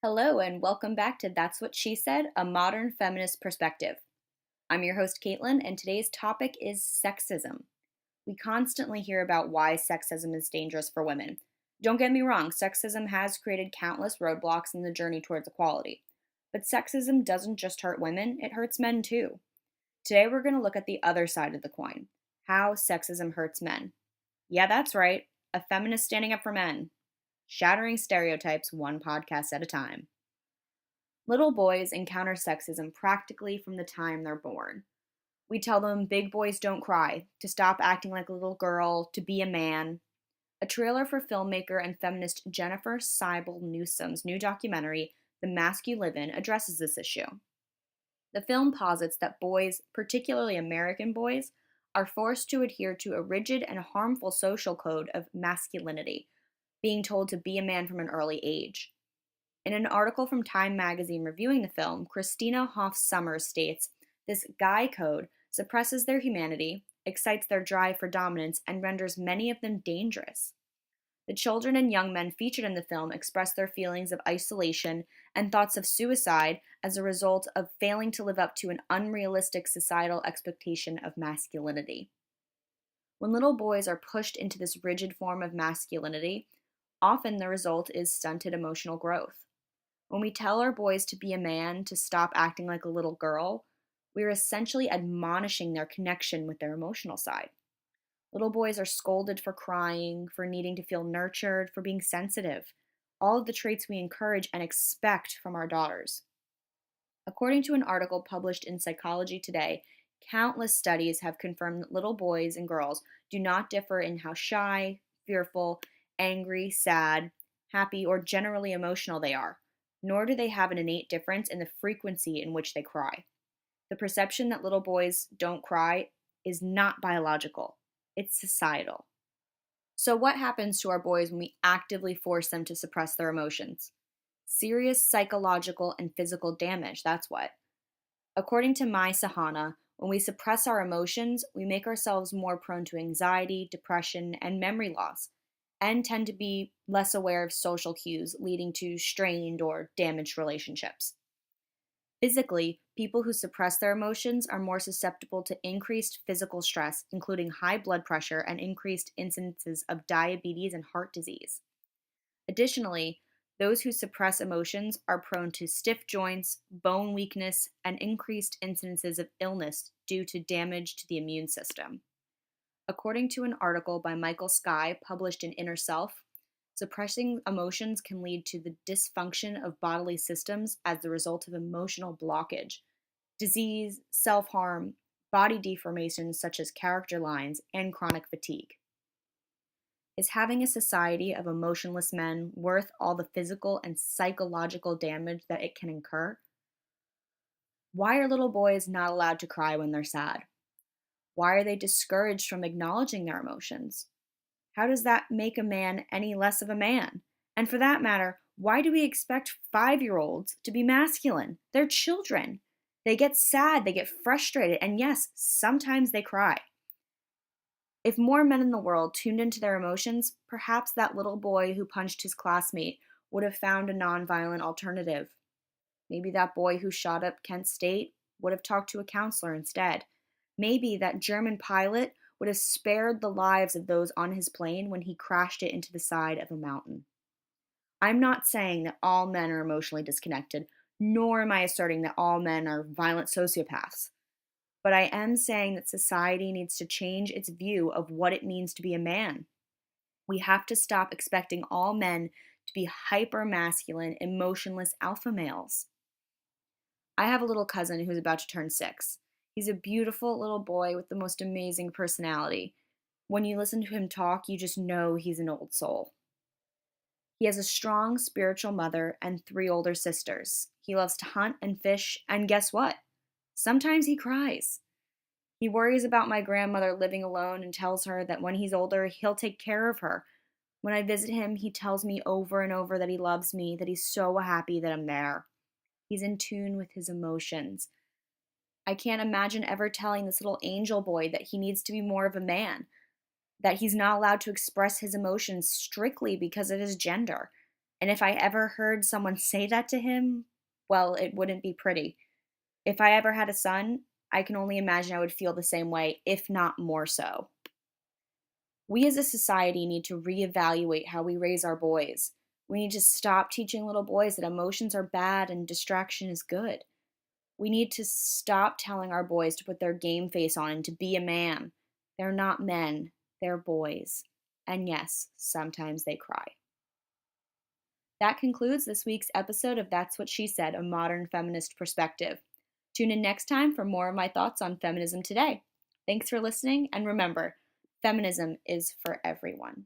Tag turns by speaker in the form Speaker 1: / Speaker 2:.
Speaker 1: Hello, and welcome back to That's What She Said, a modern feminist perspective. I'm your host, Caitlin, and today's topic is sexism. We constantly hear about why sexism is dangerous for women. Don't get me wrong, sexism has created countless roadblocks in the journey towards equality. But sexism doesn't just hurt women, it hurts men too. Today we're going to look at the other side of the coin how sexism hurts men. Yeah, that's right, a feminist standing up for men, shattering stereotypes one podcast at a time. Little boys encounter sexism practically from the time they're born. We tell them big boys don't cry, to stop acting like a little girl, to be a man. A trailer for filmmaker and feminist Jennifer Seibel Newsom's new documentary, The Mask You Live In, addresses this issue. The film posits that boys, particularly American boys, are forced to adhere to a rigid and harmful social code of masculinity, being told to be a man from an early age. In an article from Time magazine reviewing the film, Christina Hoff Summers states, "This guy code suppresses their humanity, excites their drive for dominance, and renders many of them dangerous." The children and young men featured in the film express their feelings of isolation and thoughts of suicide as a result of failing to live up to an unrealistic societal expectation of masculinity. When little boys are pushed into this rigid form of masculinity, often the result is stunted emotional growth. When we tell our boys to be a man, to stop acting like a little girl, we are essentially admonishing their connection with their emotional side. Little boys are scolded for crying, for needing to feel nurtured, for being sensitive, all of the traits we encourage and expect from our daughters. According to an article published in Psychology Today, countless studies have confirmed that little boys and girls do not differ in how shy, fearful, angry, sad, happy, or generally emotional they are, nor do they have an innate difference in the frequency in which they cry. The perception that little boys don't cry is not biological, it's societal. So, what happens to our boys when we actively force them to suppress their emotions? Serious psychological and physical damage, that's what. According to Mai Sahana, when we suppress our emotions, we make ourselves more prone to anxiety, depression, and memory loss, and tend to be less aware of social cues, leading to strained or damaged relationships. Physically, people who suppress their emotions are more susceptible to increased physical stress, including high blood pressure and increased incidences of diabetes and heart disease. Additionally, those who suppress emotions are prone to stiff joints, bone weakness, and increased incidences of illness due to damage to the immune system. According to an article by Michael Skye published in Inner Self, suppressing emotions can lead to the dysfunction of bodily systems as the result of emotional blockage, disease, self-harm, body deformations such as character lines, and chronic fatigue. Is having a society of emotionless men worth all the physical and psychological damage that it can incur? Why are little boys not allowed to cry when they're sad? Why are they discouraged from acknowledging their emotions? How does that make a man any less of a man? And for that matter, why do we expect 5-year-olds to be masculine? They're children. They get sad, they get frustrated, and yes, sometimes they cry. If more men in the world tuned into their emotions, perhaps that little boy who punched his classmate would have found a nonviolent alternative. Maybe that boy who shot up Kent State would have talked to a counselor instead. Maybe that German pilot would have spared the lives of those on his plane when he crashed it into the side of a mountain. I'm not saying that all men are emotionally disconnected, nor am I asserting that all men are violent sociopaths. But I am saying that society needs to change its view of what it means to be a man. We have to stop expecting all men to be hyper-masculine, emotionless alpha males. I have a little cousin who's about to turn 6. He's a beautiful little boy with the most amazing personality. When you listen to him talk, you just know he's an old soul. He has a strong spiritual mother and 3 older sisters. He loves to hunt and fish, and guess what? Sometimes he cries. He worries about my grandmother living alone and tells her that when he's older, he'll take care of her. When I visit him, he tells me over and over that he loves me, that he's so happy that I'm there. He's in tune with his emotions. I can't imagine ever telling this little angel boy that he needs to be more of a man, that he's not allowed to express his emotions strictly because of his gender. And if I ever heard someone say that to him, well, it wouldn't be pretty. If I ever had a son, I can only imagine I would feel the same way, if not more so. We as a society need to reevaluate how we raise our boys. We need to stop teaching little boys that emotions are bad and distraction is good. We need to stop telling our boys to put their game face on and to be a man. They're not men, they're boys. And yes, sometimes they cry. That concludes this week's episode of That's What She Said, a modern feminist perspective. Tune in next time for more of my thoughts on feminism today. Thanks for listening, and remember, feminism is for everyone.